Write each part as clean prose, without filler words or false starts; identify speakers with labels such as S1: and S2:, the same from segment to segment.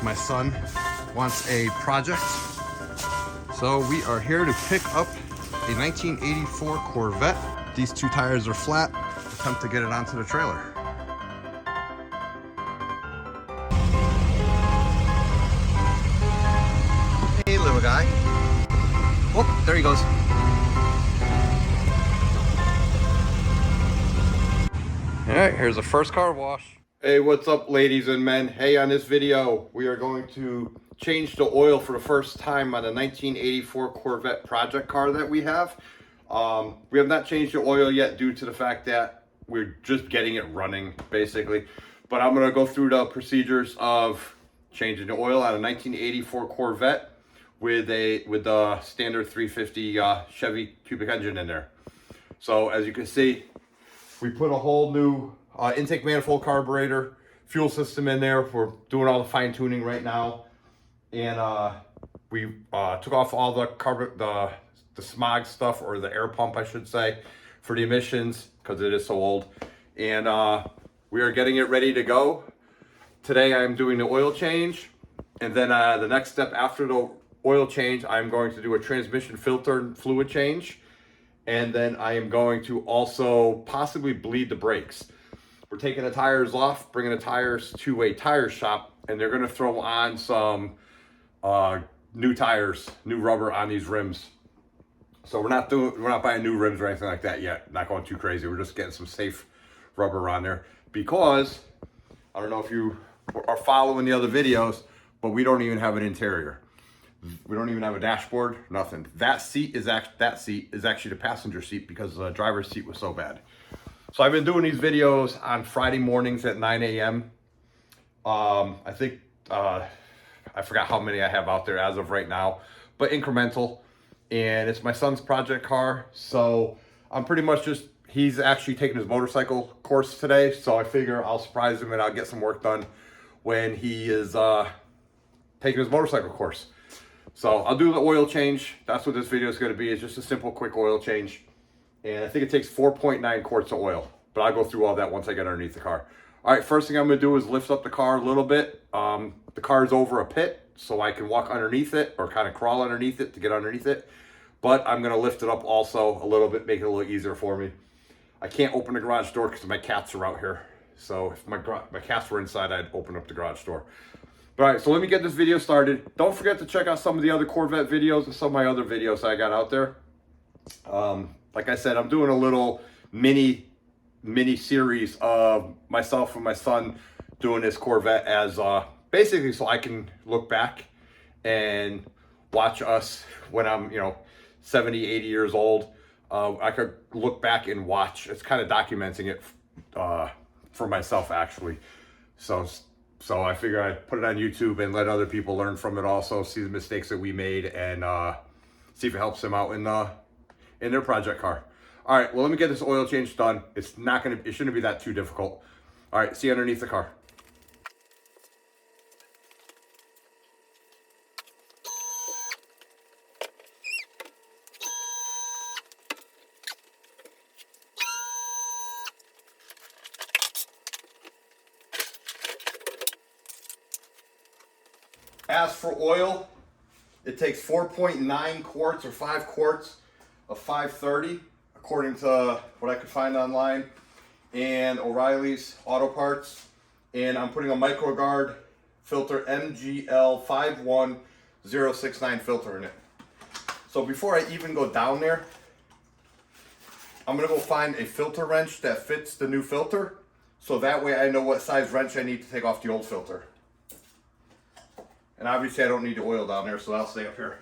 S1: My son wants a project, so we are here to pick up a 1984 Corvette. These two tires are flat. Attempt to get it onto the trailer. Hey, little guy. Oh, there he goes. All right, here's the first car wash. Hey, what's up, ladies and men? Hey, on this video, we are going to change the oil for the first time on a 1984 Corvette project car that we have. We have not changed the oil yet due to the fact that we're just getting it running, basically. But I'm going to go through the procedures of changing the oil on a 1984 Corvette with the standard 350 Chevy cubic engine in there. So as you can see, we put a whole new intake manifold, carburetor, fuel system in there. We're doing all the fine tuning right now, and we took off all the smog stuff, or the air pump, I should say, for the emissions because it is so old. And we are getting it ready to go. Today I'm doing the oil change, and then the next step after the oil change, I'm going to do a transmission filter and fluid change. And then I am going to also possibly bleed the brakes. We're taking the tires off, bringing the tires to a tire shop, and they're going to throw on some new tires, new rubber on these rims. So we're not buying new rims or anything like that yet. Not going too crazy. We're just getting some safe rubber on there because I don't know if you are following the other videos, but we don't even have an interior. We don't even have a dashboard, nothing. That seat is actually the passenger seat because the driver's seat was so bad. So I've been doing these videos on Friday mornings at 9 a.m. I think, I forgot how many I have out there as of right now, but incremental. And it's my son's project car. So I'm pretty much he's actually taking his motorcycle course today. So I figure I'll surprise him and I'll get some work done when he is taking his motorcycle course. So I'll do the oil change. That's what this video is going to be. It's just a simple, quick oil change. And I think it takes 4.9 quarts of oil. But I'll go through all that once I get underneath the car. All right, first thing I'm going to do is lift up the car a little bit. The car is over a pit, so I can walk underneath it or kind of crawl underneath it to get underneath it. But I'm going to lift it up also a little bit, make it a little easier for me. I can't open the garage door because my cats are out here. So if my cats were inside, I'd open up the garage door. All right, so let me get this video started. Don't forget to check out some of the other Corvette videos and some of my other videos I got out there. Like I said, I'm doing a little mini series of myself and my son doing this Corvette as basically so I can look back and watch us when I'm 70, 80 years old. I could look back and watch. It's kind of documenting it for myself, actually. So I figure I'd put it on YouTube and let other people learn from it also, see the mistakes that we made, and see if it helps them out in their project car. All right, well, let me get this oil change done. It shouldn't be that too difficult. All right, see you underneath the car. As for oil, it takes 4.9 quarts or 5 quarts of 530, according to what I could find online, and O'Reilly's Auto Parts. And I'm putting a MicroGuard filter MGL 51069 filter in it. So before I even go down there, I'm gonna go find a filter wrench that fits the new filter, so that way I know what size wrench I need to take off the old filter. And obviously I don't need the oil down there, so I'll stay up here.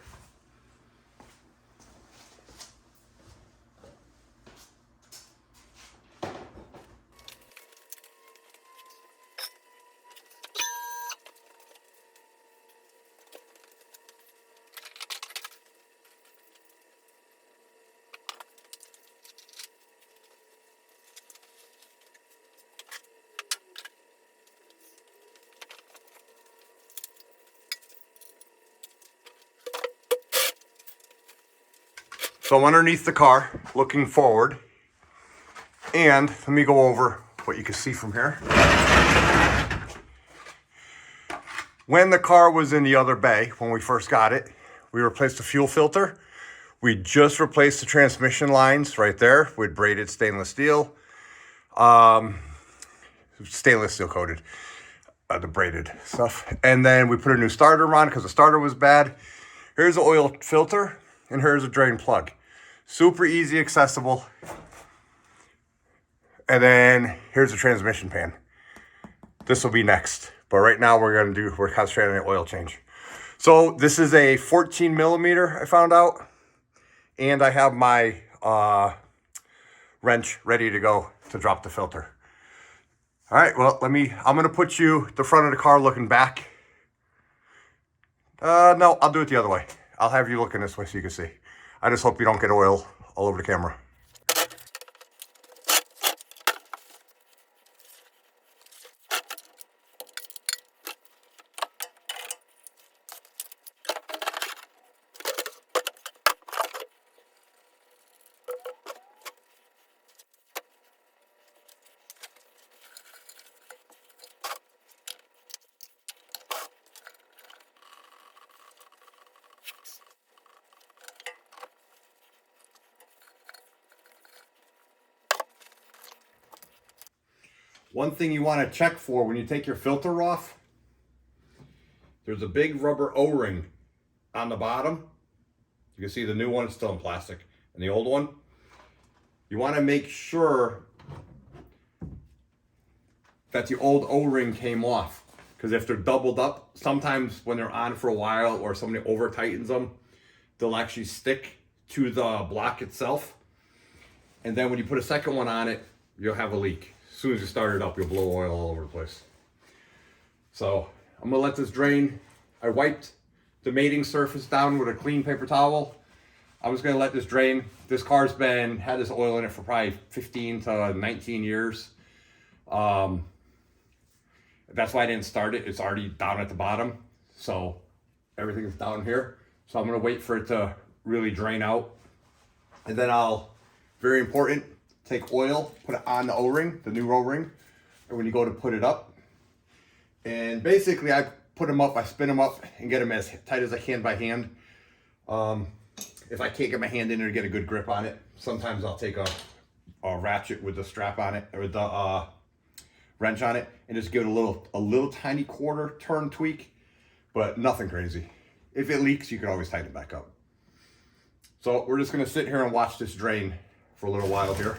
S1: So I'm underneath the car, looking forward, and let me go over what you can see from here. When the car was in the other bay, when we first got it, we replaced the fuel filter. We just replaced the transmission lines right there with braided stainless steel. Stainless steel coated, the braided stuff. And then we put a new starter on because the starter was bad. Here's the oil filter and here's a drain plug. Super easy, accessible. And then here's the transmission pan. This will be next. But right now we're concentrating on the oil change. So this is a 14 millimeter, I found out. And I have my wrench ready to go to drop the filter. All right, well, I'm gonna put you the front of the car looking back. No, I'll do it the other way. I'll have you looking this way so you can see. I just hope you don't get oil all over the camera. One thing you want to check for when you take your filter off, there's a big rubber O-ring on the bottom. You can see the new one is still in plastic, and the old one. You want to make sure that the old O-ring came off, because if they're doubled up, sometimes when they're on for a while or somebody over tightens them, they'll actually stick to the block itself. And then when you put a second one on it, you'll have a leak. As soon as you start it up, you'll blow oil all over the place. So I'm gonna let this drain. I wiped the mating surface down with a clean paper towel. I'm just gonna let this drain. This car's had this oil in it for probably 15 to 19 years. That's why I didn't start it. It's already down at the bottom. So everything is down here. So I'm gonna wait for it to really drain out. And then very important, take oil, put it on the O-ring, the new O-ring, and when you go to put it up. And basically I put them up, I spin them up and get them as tight as I can by hand. If I can't get my hand in there to get a good grip on it, sometimes I'll take a ratchet with the strap on it, or the wrench on it, and just give it a little tiny quarter turn tweak, but nothing crazy. If it leaks, you can always tighten it back up. So we're just gonna sit here and watch this drain for a little while here.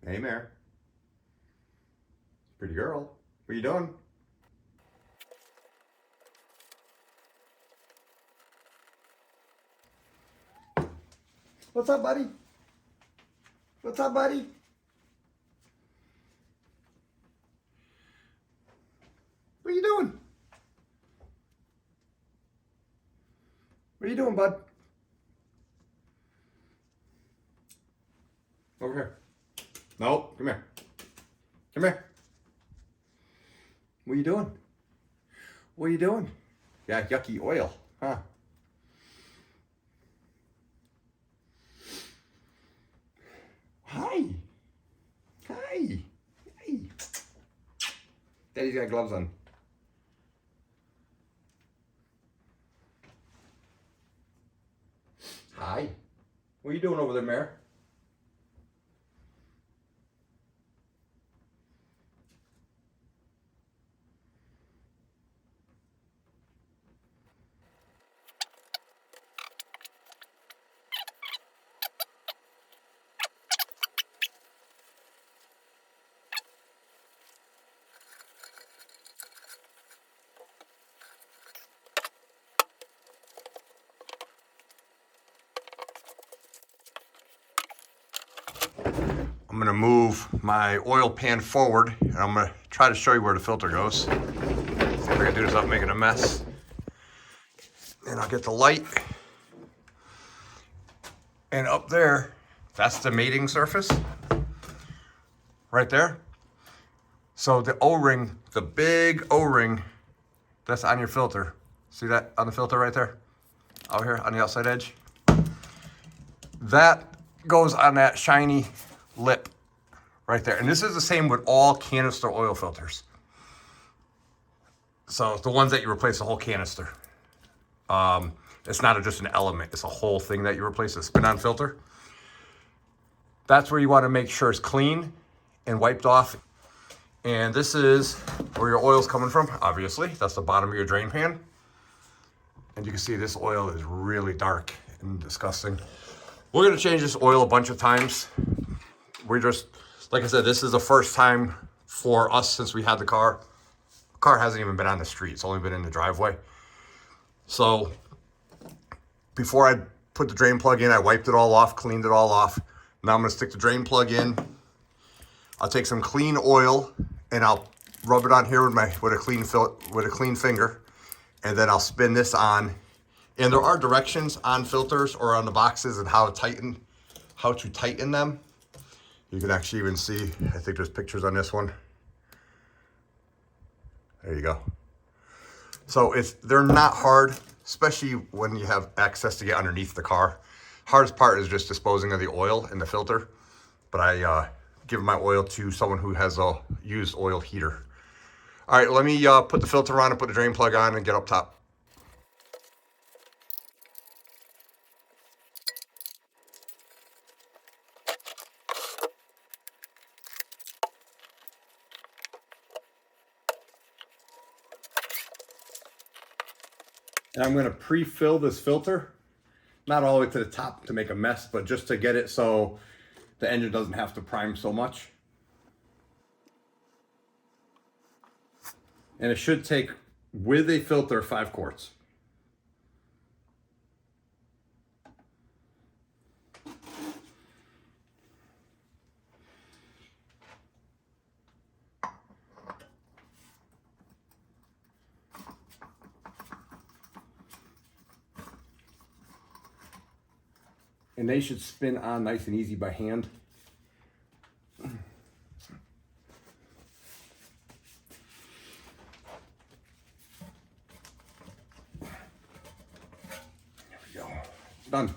S1: Hey, Mare. Pretty girl. What are you doing? What's up, buddy? What's up, buddy? What are you doing? What are you doing, bud? Over here. No, come here. Come here. What are you doing? What are you doing? Yeah, yucky oil, huh? Hi. Hi. Hi. Daddy's got gloves on. Hi. What are you doing over there, Mare? I'm gonna move my oil pan forward and I'm gonna try to show you where the filter goes. See if I can do this without making a mess. And I'll get the light. And up there, that's the mating surface. Right there. So the O-ring, the big O-ring that's on your filter. See that on the filter right there? Out here on the outside edge? That goes on that shiny lip right there. And this is the same with all canister oil filters. So the ones that you replace the whole canister. It's not just an element, it's a whole thing that you replace, a spin-on filter. That's where you want to make sure it's clean and wiped off. And this is where your oil's coming from, obviously. That's the bottom of your drain pan. And you can see this oil is really dark and disgusting. We're gonna change this oil a bunch of times. We're just, like I said, this is the first time for us since we had the car. The car hasn't even been on the street, it's only been in the driveway. So before I put the drain plug in, I wiped it all off, cleaned it all off. Now I'm gonna stick the drain plug in. I'll take some clean oil and I'll rub it on here with a clean finger, and then I'll spin this on. And there are directions on filters or on the boxes and how to tighten them. You can actually even see, I think there's pictures on this one. There you go. So they're not hard, especially when you have access to get underneath the car. Hardest part is just disposing of the oil in the filter. But I give my oil to someone who has a used oil heater. All right, let me put the filter on and put the drain plug on and get up top. And I'm going to pre-fill this filter, not all the way to the top to make a mess, but just to get it so the engine doesn't have to prime so much. And it should take, with a filter, 5 quarts. And they should spin on nice and easy by hand. There we go. Done.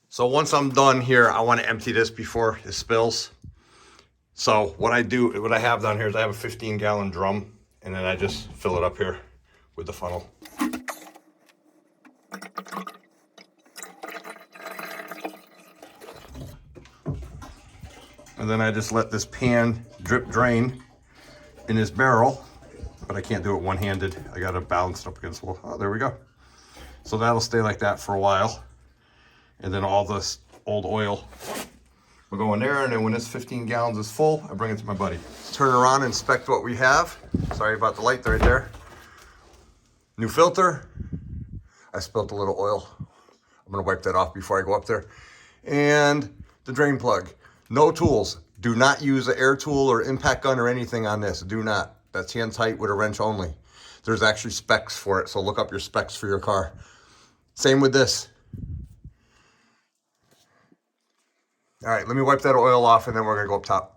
S1: So once I'm done here, I want to empty this before it spills. So what I have down here is I have a 15-gallon drum, and then I just fill it up here with the funnel. And then I just let this pan drip drain in this barrel, but I can't do it one-handed. I got to balance it up against the wall. Oh, there we go. So that'll stay like that for a while. And then all this old oil will go in there, and then when this 15 gallons is full, I bring it to my buddy. Let's turn it around and inspect what we have. Sorry about the light right there. New filter. I spilled a little oil. I'm gonna wipe that off before I go up there. And the drain plug. No tools. Do not use an air tool or impact gun or anything on this. Do not. That's hand tight with a wrench only. There's actually specs for it, so look up your specs for your car. Same with this. All right, let me wipe that oil off and then we're gonna go up top.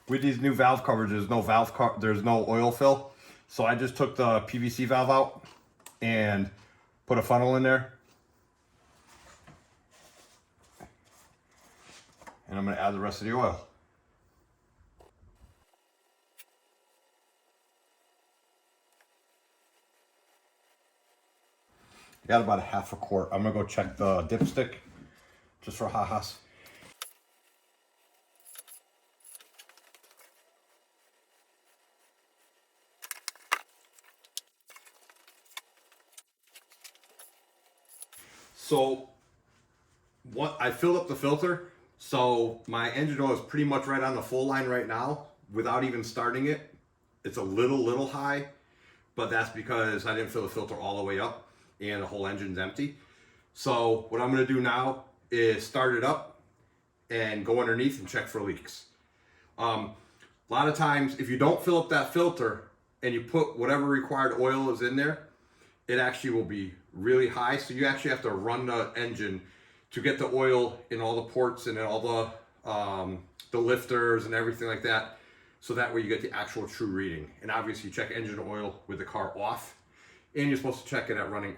S1: With these new valve covers, there's no oil fill. So I just took the PVC valve out and put a funnel in there. And I'm gonna add the rest of the oil. I got about a half a quart. I'm gonna go check the dipstick just for ha-has. So what I filled up the filter, so my engine oil is pretty much right on the full line right now without even starting it. It's a little high, but that's because I didn't fill the filter all the way up and the whole engine's empty. So what I'm gonna do now is start it up and go underneath and check for leaks. A lot of times, if you don't fill up that filter and you put whatever required oil is in there, it actually will be really high. So you actually have to run the engine to get the oil in all the ports and in all the lifters and everything like that. So that way you get the actual true reading. And obviously you check engine oil with the car off, and you're supposed to check it at running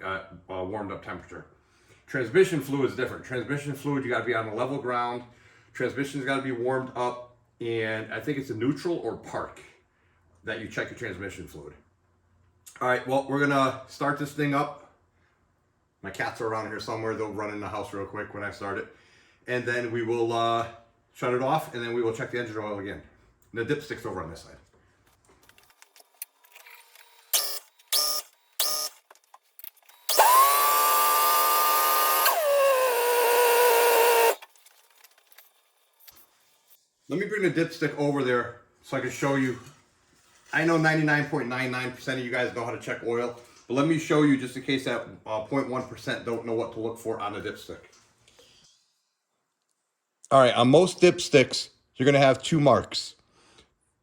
S1: warmed up temperature. Transmission fluid is different. Transmission fluid, you gotta be on a level ground. Transmission's gotta be warmed up, and I think it's a neutral or park that you check your transmission fluid. All right, well, we're gonna start this thing up. My cats are around here somewhere. They'll run in the house real quick when I start it. And then we will shut it off, and then we will check the engine oil again. And the dipstick's over on this side. Let me bring the dipstick over there so I can show you. I know 99.99% of you guys know how to check oil, but let me show you just in case that 0.1% don't know what to look for on a dipstick. All right, on most dipsticks, you're gonna have two marks.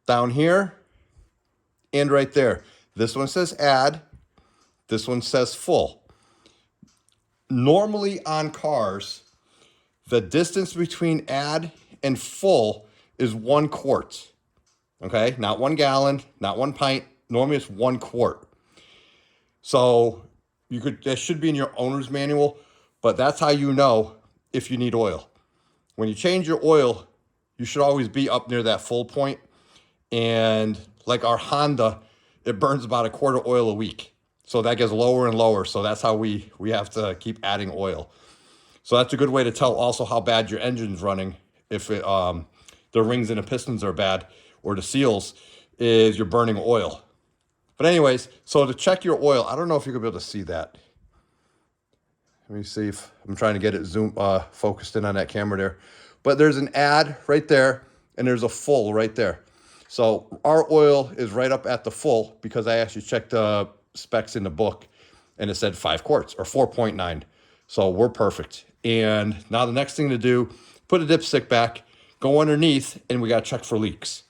S1: Down here and right there. This one says add, this one says full. Normally on cars, the distance between add and full is 1 quart. Okay, not 1 gallon, not 1 pint. Normally it's 1 quart. So that should be in your owner's manual, but that's how you know if you need oil. When you change your oil, you should always be up near that full point. And like our Honda, it burns about 1 quart of oil a week. So that gets lower and lower. So that's how we have to keep adding oil. So that's a good way to tell also how bad your engine's running. If the rings and the pistons are bad, or the seals, is you're burning oil. But anyways, so to check your oil, I don't know if you're gonna be able to see that. Let me see if I'm trying to get it focused in on that camera there. But there's an add right there, and there's a full right there. So our oil is right up at the full because I actually checked the specs in the book, and it said 5 quarts or 4.9. So we're perfect. And now the next thing to do, put a dipstick back, go underneath, and we gotta check for leaks.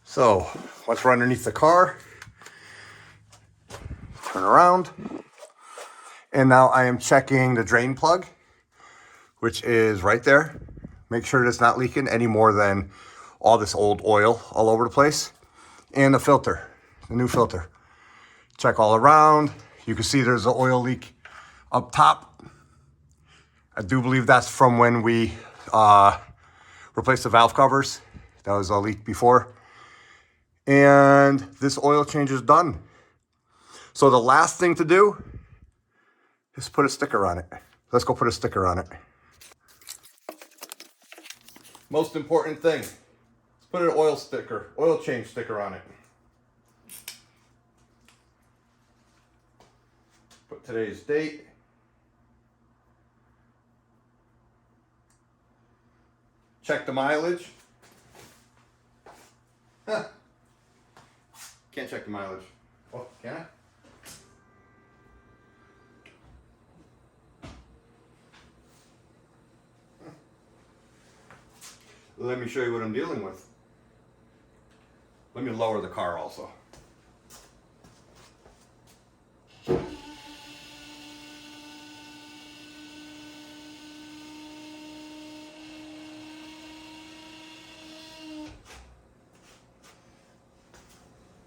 S1: So once we're underneath the car, turn around. And now I am checking the drain plug, which is right there. Make sure it's not leaking any more than all this old oil all over the place. And the filter, the new filter. Check all around. You can see there's an oil leak up top. I do believe that's from when we replaced the valve covers. That was a leak before. And this oil change is done. So the last thing to do is put a sticker on it. Let's go put a sticker on it. Most important thing, let's put an oil change sticker on it. Put today's date. Check the mileage. Huh. Can't check the mileage. Oh, can I? Let me show you what I'm dealing with. Let me lower the car also.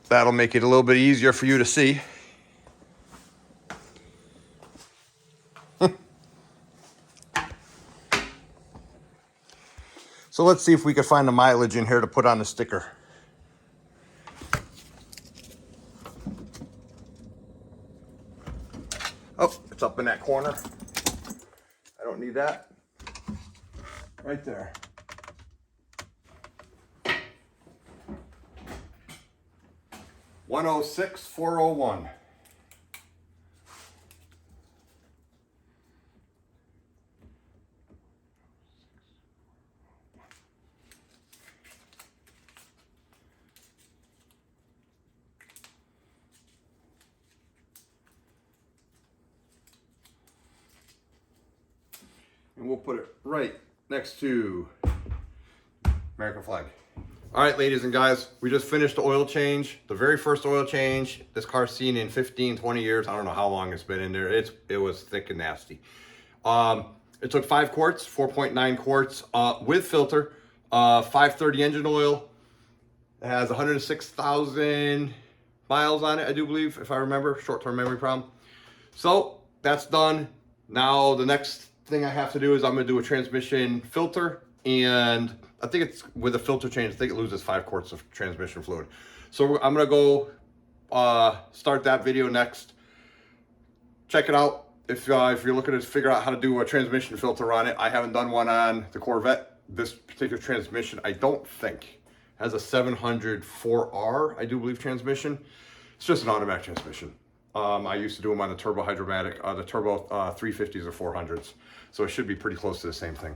S1: That'll make it a little bit easier for you to see. So let's see if we can find the mileage in here to put on the sticker. Oh, it's up in that corner. I don't need that. Right there. $106,401. And we'll put it right next to American flag. All right, ladies and guys, we just finished the oil change, the very first oil change this car's seen in 15, 20 years. I don't know how long it's been in there. It was thick and nasty. It took 5 quarts, 4.9 quarts with filter, 530 engine oil. It has 106,000 miles on it, I do believe, if I remember, short-term memory problem. So that's done. Now the next thing I have to do is I'm gonna do a transmission filter, and I think it's with a filter change, I think it loses 5 quarts of transmission fluid. So I'm gonna go start that video next. Check it out. If you're looking to figure out how to do a transmission filter on it, I haven't done one on the Corvette. This particular transmission, I don't think, has a 704R, I do believe, transmission. It's just an automatic transmission. I used to do them on the turbo hydromatic, the turbo 350s or 400s. So it should be pretty close to the same thing.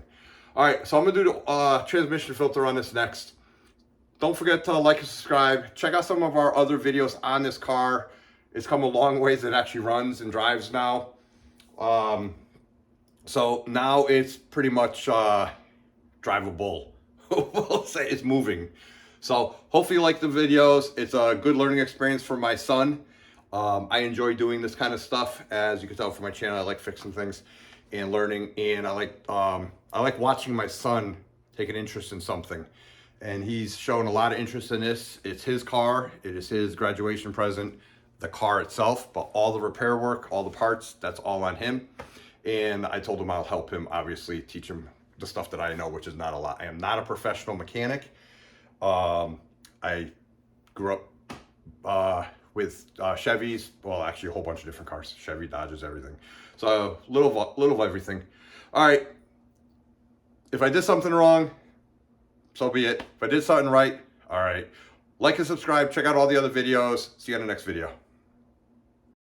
S1: All right, so I'm gonna do the transmission filter on this next. Don't forget to like and subscribe. Check out some of our other videos on this car. It's come a long ways. It actually runs and drives now. So now it's pretty much drivable. We'll say it's moving. So hopefully you like the videos. It's a good learning experience for my son. I enjoy doing this kind of stuff. As you can tell from my channel, I like fixing things and learning, and I like watching my son take an interest in something. And he's shown a lot of interest in this. It's his car. It is his graduation present. The car itself, but all the repair work, all the parts, that's all on him. And I told him I'll help him, obviously, teach him the stuff that I know, which is not a lot. I am not a professional mechanic. I grew up with Chevys, well, actually a whole bunch of different cars, Chevy, Dodges, everything. So little of everything. All right, if I did something wrong, so be it. If I did something right, all right. Like and subscribe, check out all the other videos. See you on the next video.